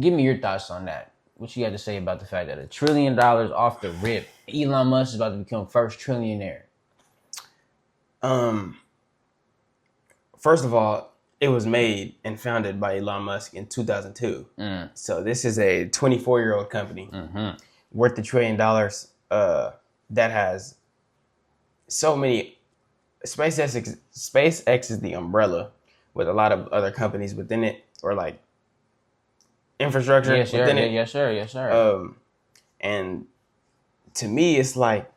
Give me your thoughts on that. What you got to say about the fact that $1 trillion off the rip, Elon Musk is about to become first trillionaire? First of all, it was made and founded by Elon Musk in 2002. So this is a 24-year-old company worth $1 trillion. That has so many. SpaceX is the umbrella with a lot of other companies within it, or like infrastructure within it. Yes, sir. And to me, it's like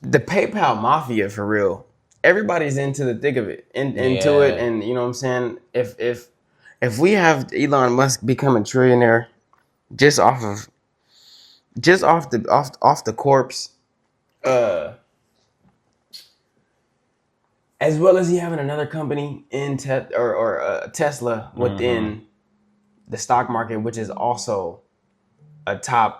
the PayPal mafia for real. Everybody's into the thick of it, into it, and you know what I'm saying. If we have Elon Musk become a trillionaire just off the corpse, as well as he having another company in Tesla within the stock market, which is also a top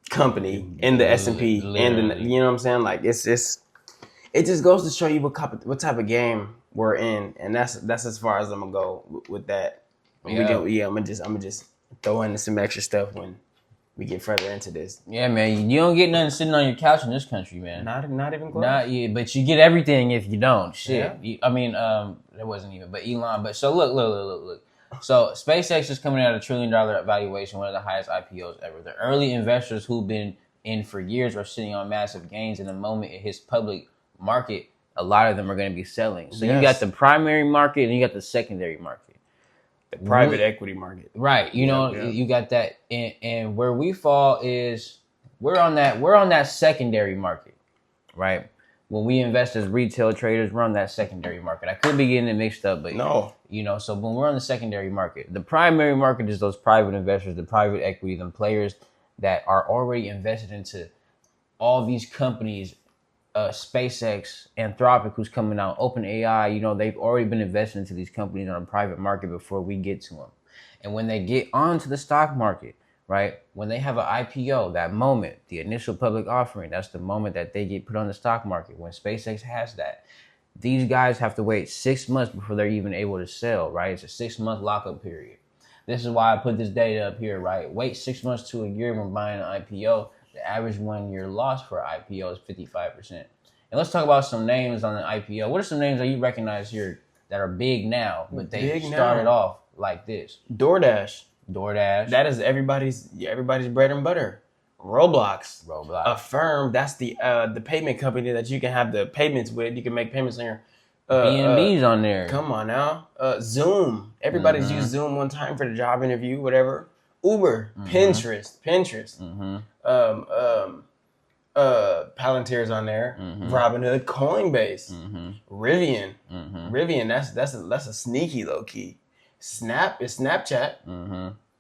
company in the S&P, and you know what I'm saying. Like it just goes to show you what type of game we're in, and that's as far as I'm gonna go with that. I'm gonna just throw in some extra stuff when we get further into this. Yeah, man, you don't get nothing sitting on your couch in this country, man. Not even close. But you get everything if you don't. Shit. Yeah. There wasn't even. But Elon. But so look. So SpaceX is coming out of $1 trillion valuation, one of the highest IPOs ever. The early investors who've been in for years are sitting on massive gains. In the moment it hits public market, a lot of them are going to be selling. So you got the primary market and you got the secondary market. The private equity market. Right. You got that. And where we fall is we're on that secondary market, right? When we invest as retail traders, we're on that secondary market. I could be getting it mixed up, but no. So when we're on the secondary market, the primary market is those private investors, the private equity, the players that are already invested into all these companies, SpaceX, Anthropic, who's coming out, OpenAI, they've already been invested into these companies on a private market before we get to them. And when they get onto the stock market, right, when they have an IPO, that moment, the initial public offering, that's the moment that they get put on the stock market. When SpaceX has that, these guys have to wait 6 months before they're even able to sell, right? It's a 6-month lockup period. This is why I put this data up here, right? Wait 6 months to a year when buying an IPO. The average 1 year loss for an IPO is 55%. And let's talk about some names on the IPO. What are some names that you recognize here that are big now, but they started off like this? DoorDash. That is everybody's bread and butter. Roblox. Affirm. That's the payment company that you can have the payments with. You can make payments on your BNB's on there. Come on now. Zoom. Everybody's used Zoom one time for the job interview, whatever. Uber. Pinterest. Palantir's on there. Robinhood. Coinbase. Rivian. Rivian. That's a sneaky low key. Snap is Snapchat.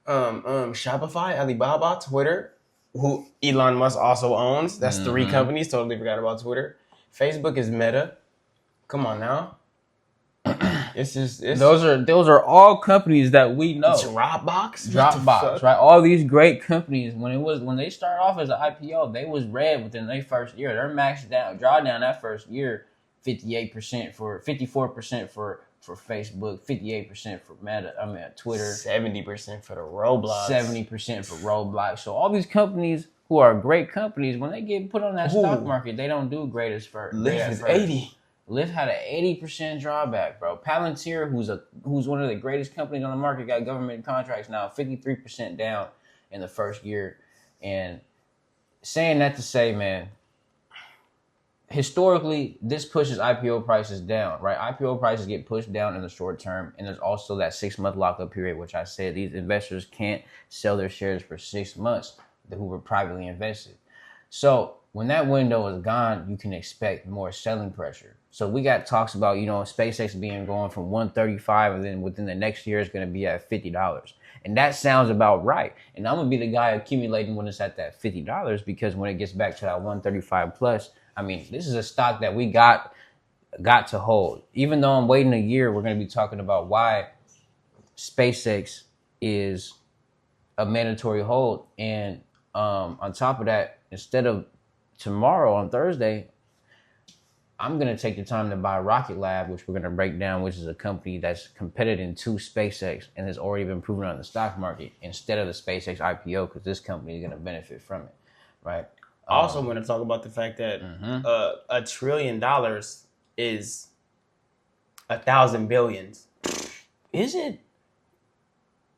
Shopify, Alibaba, Twitter, who Elon Musk also owns. That's 3 companies. Totally forgot about Twitter. Facebook is Meta. Come on now. Those are all companies that we know. Dropbox, right? All these great companies. When they started off as an IPO, they was red within their first year. Their max drawdown that first year, 54% for Facebook, 58% for Twitter, 70% for the Roblox, 70% for Roblox. So all these companies who are great companies, when they get put on that stock market, they don't do great as first. Lyft is 80. Lyft had an 80% drawback, bro. Palantir, who's one of the greatest companies on the market, got government contracts now, 53% down in the first year. And saying that to say, man, historically, this pushes IPO prices down, right? IPO prices get pushed down in the short term, and there's also that 6-month lockup period, which I said these investors can't sell their shares for 6 months who were privately invested. So when that window is gone, you can expect more selling pressure. So we got talks about, SpaceX being going from $135, and then within the next year it's going to be at $50. And that sounds about right. And I'm going to be the guy accumulating when it's at that $50, because when it gets back to that 135 plus, this is a stock that we got to hold. Even though I'm waiting a year, we're going to be talking about why SpaceX is a mandatory hold. And on top of that, instead of tomorrow on Thursday, I'm going to take the time to buy Rocket Lab, which we're going to break down, which is a company that's competing to SpaceX and has already been proven on the stock market instead of the SpaceX IPO, because this company is going to benefit from it, right? I also want to talk about the fact that $1 trillion is 1,000 billions. Is it?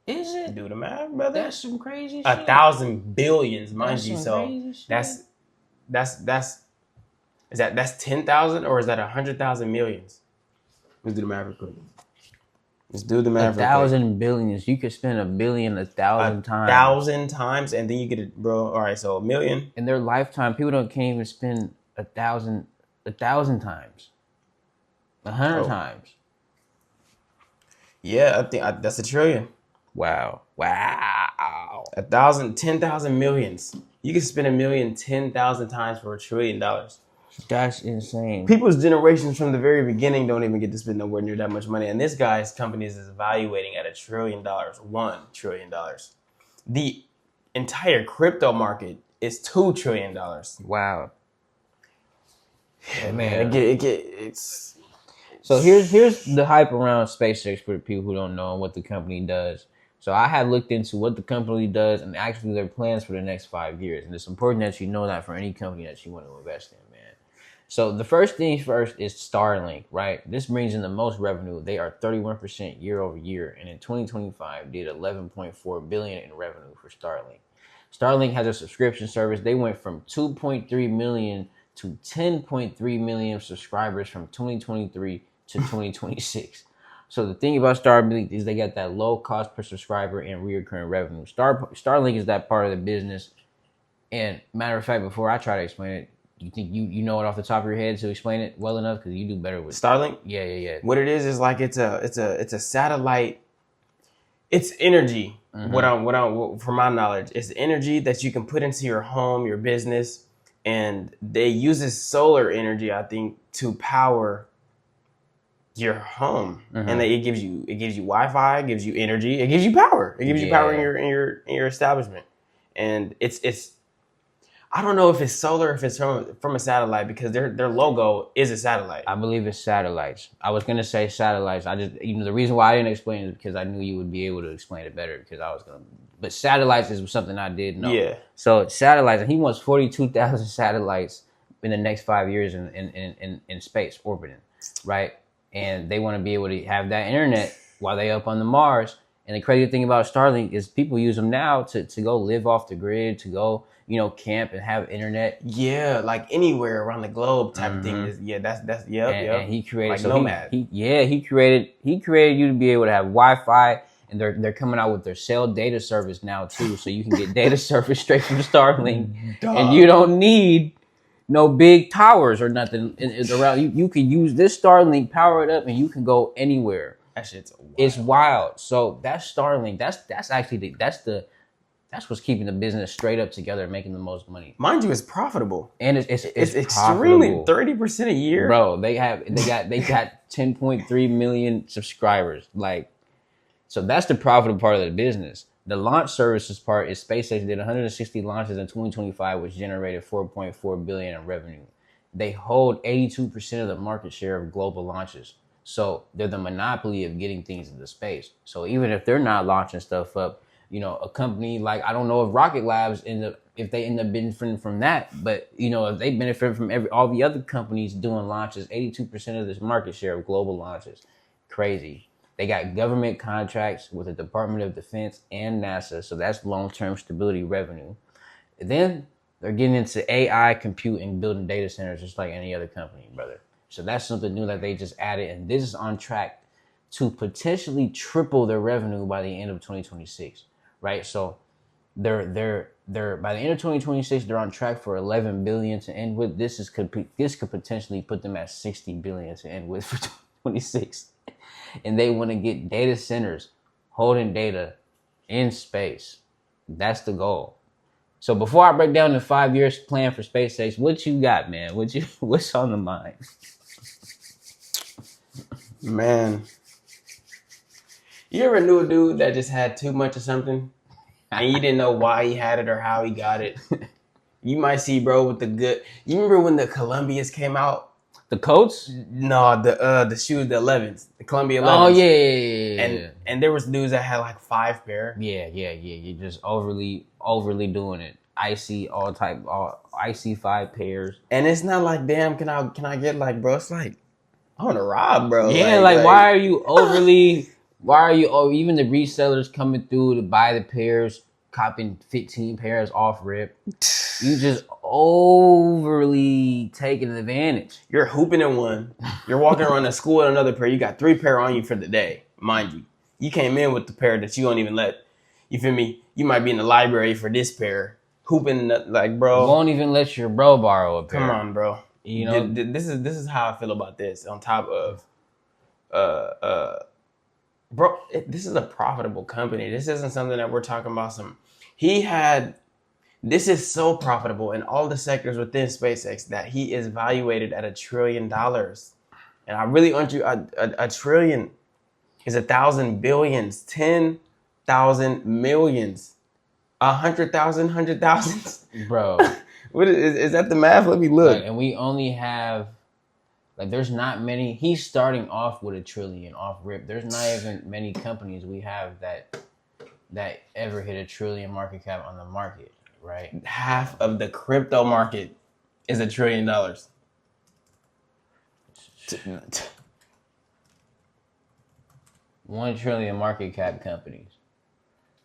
Is it? Do the math, brother. That's some crazy shit. 1,000 billions, mind That's you. some So crazy shit. that's 10,000 or is that 100,000 millions? Let's do the math real quick. Let's do the math. 1,000 billions. You could spend $1 billion 1,000 times. 1,000 times, and then you get it, bro. All right, so $1 million in their lifetime. People can't even spend 1,000 times, 100 times. Yeah, I think that's $1 trillion. Wow. 10,000 millions. You can spend $1 million 10,000 times for $1 trillion. That's insane. People's generations from the very beginning don't even get to spend nowhere near that much money. And this guy's company is evaluating at $1 trillion, $1 trillion. The entire crypto market is $2 trillion. Wow. Yeah, man. It's so here's the hype around SpaceX for the people who don't know what the company does. So I had looked into what the company does and actually their plans for the next 5 years. And it's important that you know that for any company that you want to invest in, man. So the first thing first is Starlink, right? This brings in the most revenue. They are 31% year over year. And in 2025, did 11.4 billion in revenue for Starlink. Starlink has a subscription service. They went from 2.3 million to 10.3 million subscribers from 2023 to 2026. So the thing about Starlink is they got that low cost per subscriber and recurring revenue. Starlink is that part of the business. And matter of fact, before I try to explain it, you think you know it off the top of your head to explain it well enough? Because you do better with Starlink? Yeah. What it is like it's a satellite. It's energy. Mm-hmm. From my knowledge, it's energy that you can put into your home, your business, and they uses solar energy, I think, to power your home. Mm-hmm. And it gives you Wi-Fi, it gives you energy, it gives you power. It gives you power in your establishment. And it's I don't know if it's solar, if it's from a satellite, because their logo is a satellite. I believe it's satellites. I was gonna say satellites. The reason why I didn't explain it is because I knew you would be able to explain it better but satellites is something I did know. Yeah. So satellites, and he wants 42,000 satellites in the next 5 years in space orbiting, right? And they want to be able to have that internet while they up on the Mars. And the crazy thing about Starlink is people use them now to go live off the grid, to go, camp and have internet. Yeah, like anywhere around the globe type of thing. And he created like Nomad. He created you to be able to have Wi-Fi, and they're coming out with their cell data service now too, so you can get data service straight from Starlink, and you don't need no big towers or nothing around. You can use this Starlink, power it up, and you can go anywhere. That shit's wild. It's wild. So that's Starlink. That's what's keeping the business straight up together and making the most money. Mind you, it's profitable. And it's extremely 30% a year. Bro, they got 10.3 million subscribers. So that's the profitable part of the business. The launch services part is SpaceX did 160 launches in 2025, which generated 4.4 billion in revenue. They hold 82% of the market share of global launches. So they're the monopoly of getting things into space. So even if they're not launching stuff up, a company like, I don't know if Rocket Labs if they end up benefiting from that, but if they benefit from all the other companies doing launches, 82% of this market share of global launches. Crazy. They got government contracts with the Department of Defense and NASA, so that's long-term stability revenue. And then they're getting into AI, compute, and building data centers just like any other company, brother. So that's something new that they just added, and this is on track to potentially triple their revenue by the end of 2026, right? So they're by the end of 2026, they're on track for 11 billion to end with. This could potentially put them at 60 billion to end with for 2026. And they want to get data centers holding data in space. That's the goal. So before I break down the 5 years plan for SpaceX, what you got, man? What's on the mind? Man, you ever knew a dude that just had too much of something and you didn't know why he had it or how he got it? You might see, bro, with the good. You remember when the Columbias came out? The coats? No, the shoes, the 11s, the Columbia 11s. Oh yeah. And there was dudes that had like 5 pair. Yeah. You're just overly doing it. Icy 5 pairs. And it's not like, damn, can I get like, bro? It's like, I want to rob, bro. Yeah, like why are you overly? Why are you? Oh, even the resellers coming through to buy the pairs, copping 15 pairs off rip. You just overly taking advantage. You're hooping in one. You're walking around the school in another pair. You got 3 pair on you for the day, mind you. You came in with the pair that you don't even let. You feel me? You might be in the library for this pair, hooping like, bro. Won't even let your bro borrow a pair. Come on, bro. You know, this is how I feel about this. On top of, bro, this is a profitable company. This isn't something that we're talking about. This is so profitable in all the sectors within SpaceX that he is valuated at $1 trillion. And I really want you, a trillion is 1,000 billions, 10,000 millions, 100,000, 100,000s. bro. What is that the math? Let me look. Like, and we only have, like, there's not many. He's starting off with $1 trillion off rip. There's not even many companies we have that ever hit $1 trillion market cap on the market, right? Half of the crypto market is $1 trillion. $1 trillion market cap companies.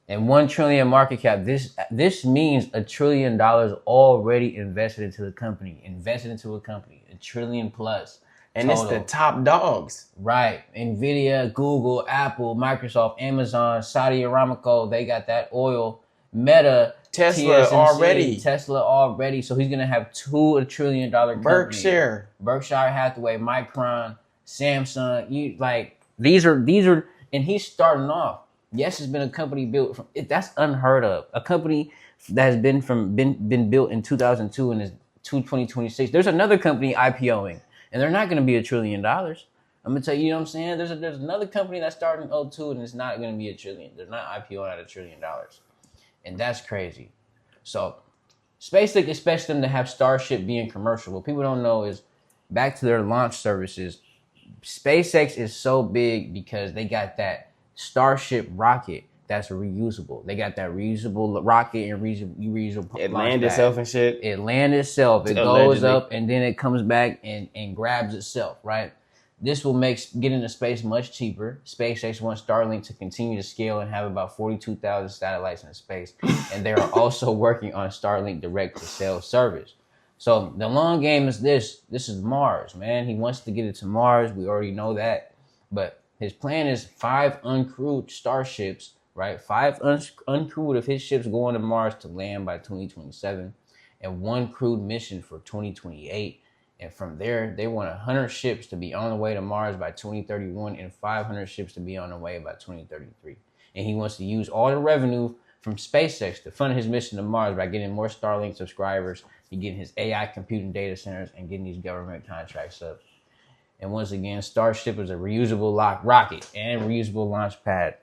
And $1 trillion market cap, this means $1 trillion already invested into a company. $1 trillion plus. And total. It's the top dogs. Right. Nvidia, Google, Apple, Microsoft, Amazon, Saudi Aramco, they got that oil. Meta, Tesla already. So he's gonna have 2 $1 trillion companies. Berkshire Hathaway, Micron, Samsung. These are, and he's starting off. Yes, it's been a company built from it. That's unheard of. A company that has been built in 2002 and is 2026. There's another company IPOing, and they're not going to be $1 trillion. I'm gonna tell you, you know what I'm saying. There's another company that started in 2002 and it's not going to be $1 trillion. They're not IPOing at $1 trillion, and that's crazy. So, SpaceX expects them to have Starship being commercial. What people don't know is, back to their launch services, SpaceX is so big because they got that Starship rocket that's reusable. They got that reusable rocket and reusable. It land itself and shit. It land itself. It goes up and then it comes back and grabs itself, right? This will make getting to space much cheaper. SpaceX wants Starlink to continue to scale and have about 42,000 satellites in space. And they are also working on Starlink direct-to-cell service. So the long game is this. This is Mars, man. He wants to get it to Mars. We already know that. But his plan is 5 uncrewed starships, right? 5 uncrewed of his ships going to Mars to land by 2027, and 1 crewed mission for 2028. And from there, they want 100 ships to be on the way to Mars by 2031 and 500 ships to be on the way by 2033. And he wants to use all the revenue from SpaceX to fund his mission to Mars by getting more Starlink subscribers, and getting his AI computing data centers, and getting these government contracts up. And once again, Starship is a reusable rocket and reusable launch pad.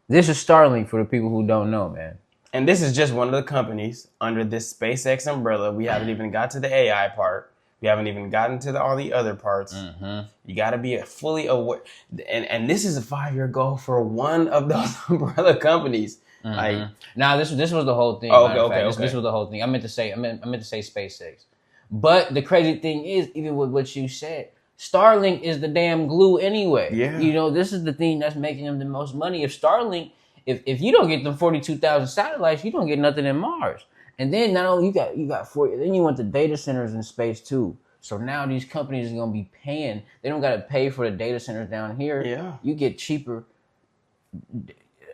This is Starlink for the people who don't know, man. And this is just one of the companies under this SpaceX umbrella. We haven't even got to the AI part. We haven't even gotten to all the other parts. Mm-hmm. You got to be fully aware. And this is a 5-year goal for one of those umbrella companies. Mm-hmm. Like, now this was the whole thing. Oh, okay. This was the whole thing. I meant to say SpaceX. But the crazy thing is, even with what you said, Starlink is the damn glue anyway. Yeah. You know, this is the thing that's making them the most money. If Starlink, if you don't get them 42,000 satellites, you don't get nothing in Mars. And then not only you got 40, then you want the data centers in space too. So now these companies are gonna be paying. They don't gotta pay for the data centers down here. Yeah. You get cheaper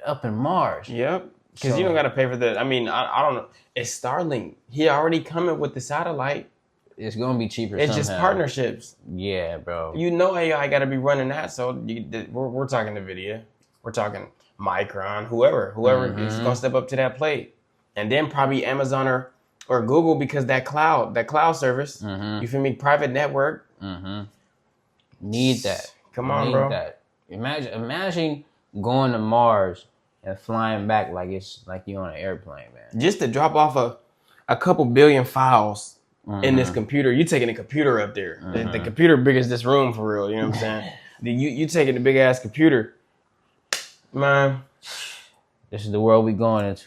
up in Mars. Yep. Because you don't gotta pay for the. I mean, I don't know. It's Starlink. He already coming with the satellite. It's gonna be cheaper. It's somehow. Just partnerships. Yeah, bro. You know AI got to be running that. So we're talking NVIDIA. We're talking Micron. Whoever is gonna step up to that plate, and then probably Amazon or Google, because that cloud service. Mm-hmm. You feel me? Private network. Mm-hmm. Need that. Come on, bro. That. Imagine going to Mars and flying back like it's like you on an airplane, man. Just to drop off a couple billion files in this computer. You taking the computer up there. The computer big as this room for real. You know what I'm saying? You taking the big ass computer, man. This is the world we going into.